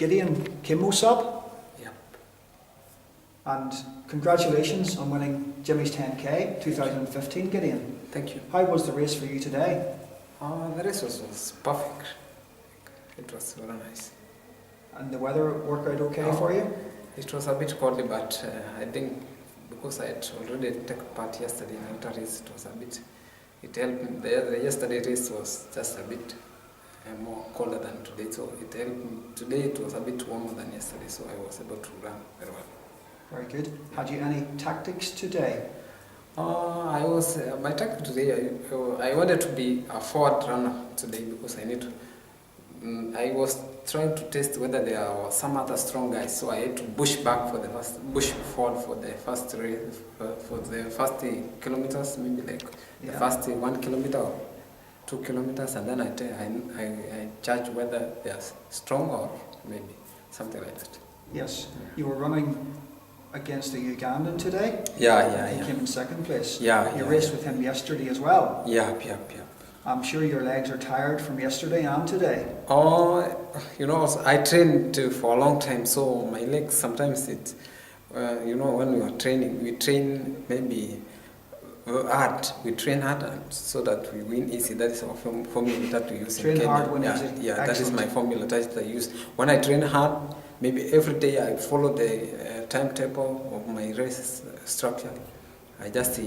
Gideon Kimosop. Yep. And congratulations on winning Jimmy's 10K 2015, Gideon. Thank you. How was the race for you today? The race was perfect. It was very nice. And the weather worked out okay for you? It was a bit cold, but I think because I had already taken part yesterday in the race, it was a bit. It helped me. The yesterday race was just a bit more colder than today, so it helped me. Today it was a bit warmer than yesterday, so I was able to run very well. Very good. Had you any tactics today? My tactic today, I wanted to be a forward runner today because I was trying to test whether there were some other strong guys, so I had to push forward for the first race, for the first kilometers, maybe like the first 1 kilometer or 2 kilometers, and then I judge whether they are strong or maybe something like that. Yes. You were running against the Ugandan today? Yeah. He came in second place. Yeah. You raced with him yesterday as well? Yeah. I'm sure your legs are tired from yesterday and today. I trained for a long time, so my legs sometimes when we are training, we train maybe hard. We train hard so that we win easy. That is our formula that we use in Kenya. Train hard, win easy. Yeah, that is my formula that I use. When I train hard, maybe every day I follow the timetable of my race structure. I just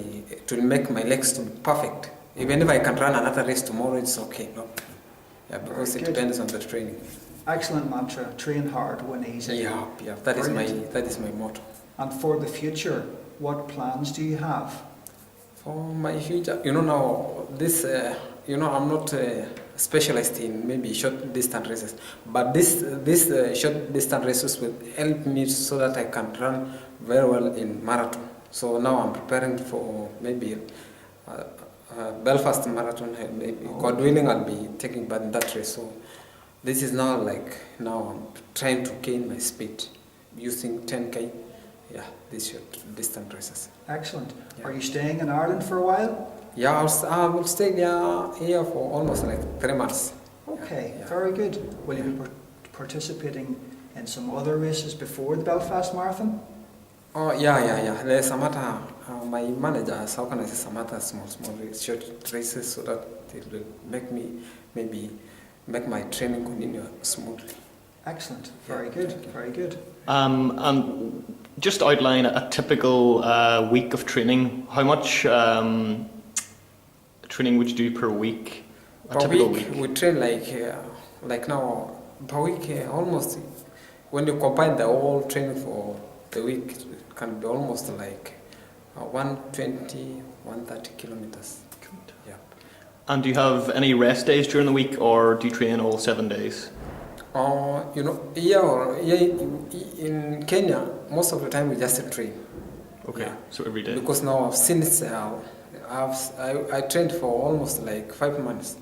to make my legs to be perfect. Even if I can run another race tomorrow, it's okay. No, because it depends on the training. Excellent mantra. Train hard, win easy. Yeah. That is my motto. And for the future, what plans do you have? For my future, now this, I'm not specialized in maybe short distance races, but this short distance races will help me so that I can run very well in marathon. So now I'm preparing for maybe Belfast marathon. Maybe God willing, I'll be taking part in that race. So this is now I'm trying to gain my speed using 10K. Yeah, these short distance races. Excellent. Yeah. Are you staying in Ireland for a while? Yeah, I will stay here for almost like 3 months. Okay, Yeah. very good. Will you be participating in some other races before the Belfast Marathon? Oh, yeah. There's some other, my manager has organized some other small short races so that it will make my training continue smoothly. Excellent. Very good. Very good. And just outline a typical week of training. How much training would you do per week? Per week, we train like now, per week, almost, when you combine the whole training for the week, it can be almost like 120, 130 kilometers. Yeah. And do you have any rest days during the week, or do you train all 7 days? In Kenya, most of the time we just train. Okay, yeah. so every day. Because now I trained for almost like 5 months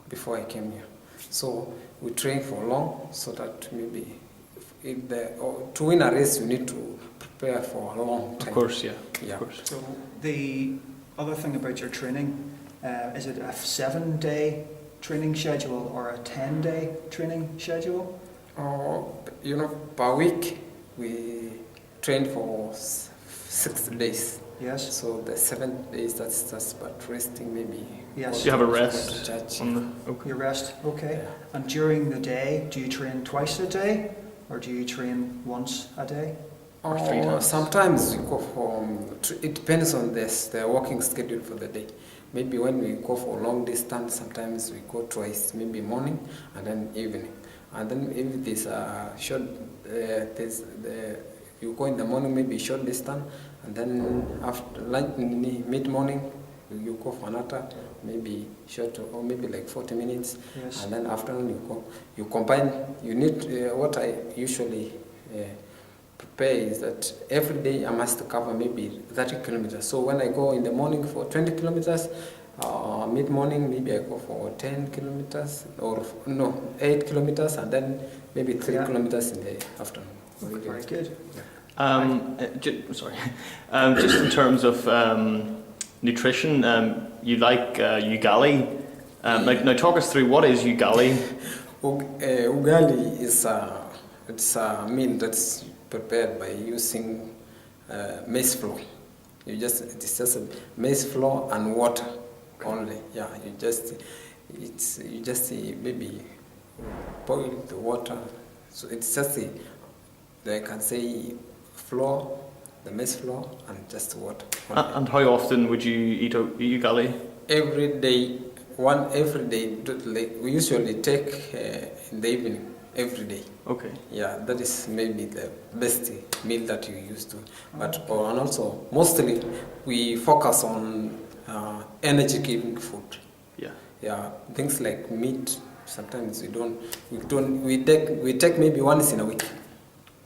before I came here. So we train for long, so that maybe to win a race you need to prepare for a long time. Of course, yeah. Yeah. Of course. So the other thing about your training, is it a 7-day training schedule or a 10-day training schedule? Per week we train for 6 days. Yes. So the 7 days, that's just about resting maybe. Yes. Do you have a rest? Okay. You rest, okay. Yeah. And during the day, do you train twice a day or do you train once a day? Or 3 times? Sometimes we go it depends on the working schedule for the day. Maybe when we go for long distance, sometimes we go twice, maybe morning and then evening. And then if there's a short, you go in the morning, maybe short distance, and then after lunch, mid-morning, you go for another, maybe short, or maybe like 40 minutes. Yes. And then afternoon you combine. You need, what I usually prepare is that every day I must cover maybe 30 kilometers. So when I go in the morning for 20 kilometers, mid-morning maybe I go for 10 kilometers, or 8 kilometers, and then maybe 3 kilometers in the afternoon. Okay, very good. Sorry. Just in terms of nutrition, you like ugali. Now talk us through what is ugali. Ugali is It's a meal that's prepared by using maize flour. It's just a maize flour and water only. Yeah, you just maybe boil the water. So it's just I can say flour, the maize flour, and just water. And how often would you eat ugali? Every day, every day. Like we usually take in the evening. Every day. Okay. Yeah, that is maybe the best meal that you used to. But and also mostly we focus on energy-giving food. Yeah. Yeah, things like meat. Sometimes we take maybe once in a week.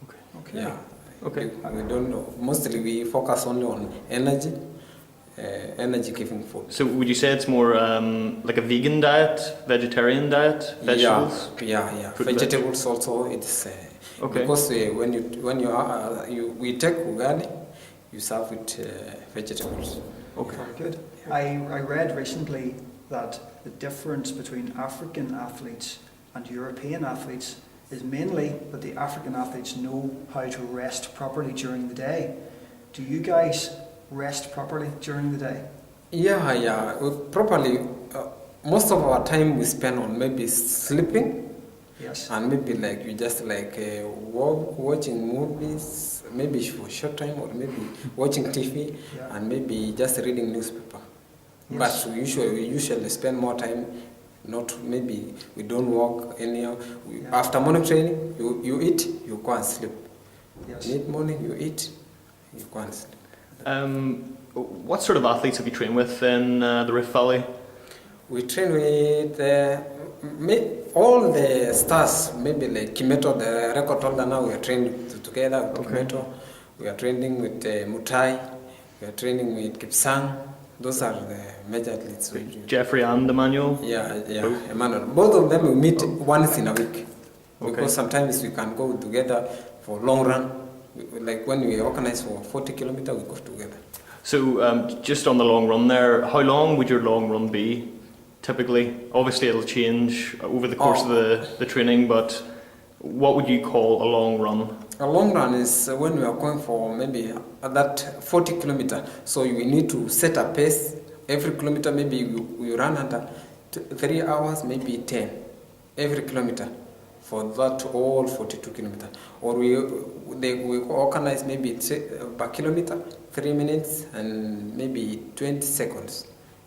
Okay. Okay. Yeah. Okay. We don't know. Mostly we focus only on energy-giving food. So would you say it's more like a vegan diet, vegetarian diet, vegetables? Yeah. Vegetables also. It's okay. Because we take ugali, you serve with vegetables. Okay. Very good. I read recently that the difference between African athletes and European athletes is mainly that the African athletes know how to rest properly during the day. Do you guys rest properly during the day? Yeah. Properly. Most of our time we spend on maybe sleeping. Yes. And maybe like you just like watching movies, maybe for a short time, or maybe watching TV, Yeah. and maybe just reading newspaper. Yes. But we usually spend more time. Maybe we don't walk anyhow. Yeah. After morning training, you eat, you go and sleep. Yes. Mid-morning, you eat, you go and sleep. What sort of athletes have you trained with in the Rift Valley? We train with all the stars, maybe like Kimeto, the record holder now, we are training together with Kimeto. We are training with Mutai, we are training with Kipsang. Those are the major athletes. Jeffrey and Emmanuel? Yeah, Emmanuel. Both of them we meet once in a week. Okay. Because sometimes we can go together for long run. Like when we organize for 40 kilometers, we go together. So just on the long run there, how long would your long run be typically? Obviously it'll change over the course of the training, but what would you call a long run? A long run is when we are going for maybe that 40 kilometers. So we need to set a pace. Every kilometer maybe we run under 3 hours, maybe 10. Every kilometer for that all 42 kilometers. Or we organize maybe per kilometer, 3 minutes and maybe 20 seconds.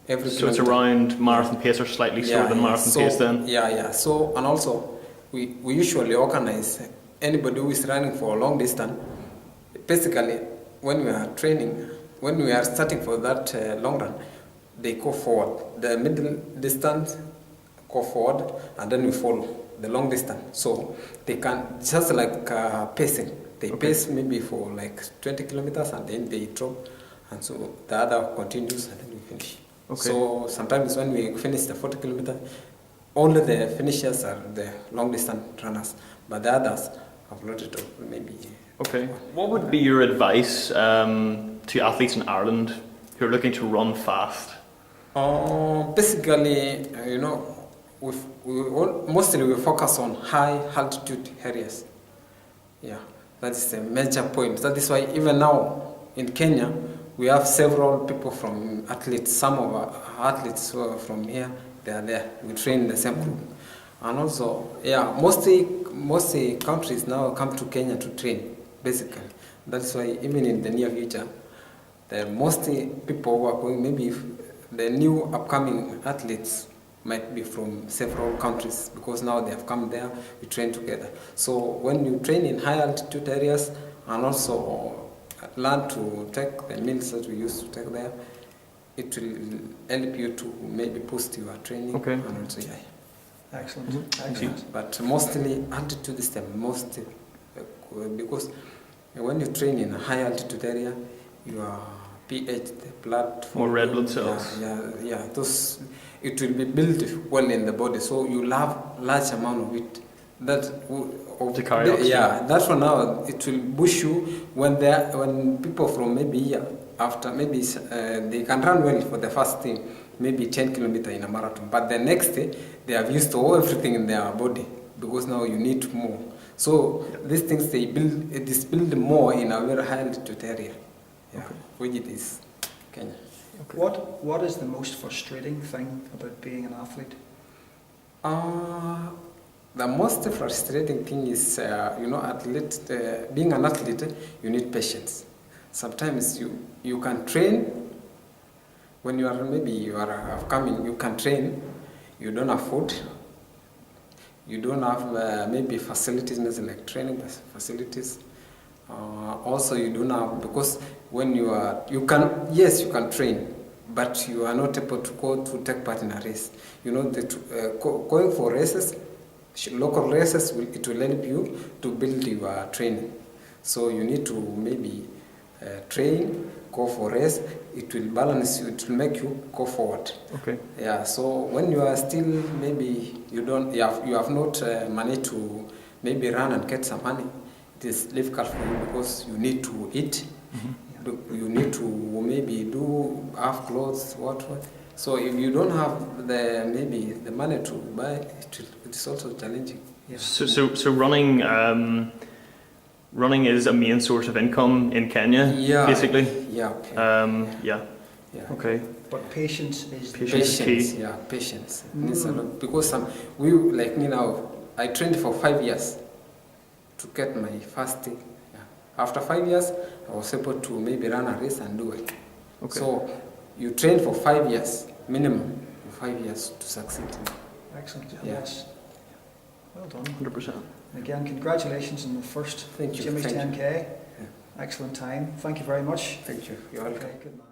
Every so kilometer. It's around marathon pace or slightly slower than marathon pace then? Yeah. So, and also we usually organize anybody who is running for a long distance. Basically, when we are training, when we are starting for that long run, they go forward. The middle distance go forward, and then we follow the long distance. So they can just like pacing. They pace maybe for like 20 kilometers, and then they drop, and so the other continues, and then we finish. Okay. So sometimes when we finish the 40 kilometers, only the finishers are the long distance runners, but the others have loaded up maybe. Okay. What would be your advice to athletes in Ireland who are looking to run fast? Basically, mostly we focus on high altitude areas. Yeah, that is a major point. That is why even now in Kenya, we have several people from athletes. Some of our athletes who are from here, they are there. We train in the same group. And also, mostly countries now come to Kenya to train, basically. That's why even in the near future, the mostly people who are going, maybe the new upcoming athletes might be from several countries, because now they have come there, we train together. So when you train in high altitude areas and also learn to take the meals that we used to take there, it will help you to maybe boost your training. Okay. And also, Excellent. Excellent. But mostly altitude is the most, because when you train in a high altitude area, your pH, the blood, more red blood cells. Yeah. Those, it will be built well in the body, so you'll have large amount of it. To carry oxygen. Yeah, that's for now. It will push you when people from maybe here after maybe they can run well for the first thing, maybe 10 kilometers in a marathon, but the next day they have used everything in their body, because now you need more. So these things it is built more in a very high altitude area, which it is Kenya. Okay. What is the most frustrating thing about being an athlete? The most frustrating thing is, being an athlete, you need patience. Sometimes you can train when you are upcoming. You can train. You don't have food. You don't have maybe facilities, like training facilities. Also, you don't have, because when you can train, but you are not able to go to take part in a race. Going for races, local races, it will help you to build your training. So you need to maybe train, go for race. It will balance you. It will make you go forward. Okay. Yeah. So when you are still maybe you have not money to maybe run and get some money, it is difficult for you because you need to eat. Mm-hmm. You need to maybe have clothes, what. So if you don't have the money to buy, it's also challenging. Yeah. So running is a main source of income in Kenya, basically. Yeah. Yeah. Okay. But patience is key. Yeah, patience. Needs a lot, because I trained for 5 years to get my first thing. Yeah. After 5 years, I was able to maybe run a race and do it. Okay. So you train for 5 years, minimum, for 5 years to succeed. Excellent. Yeah. Yes. Well done. 100%. Again, congratulations on the first Thank you. Jimmy's Thank 10K. you. Yeah. Excellent time. Thank you very much. Thank you. You're welcome. Okay, good man.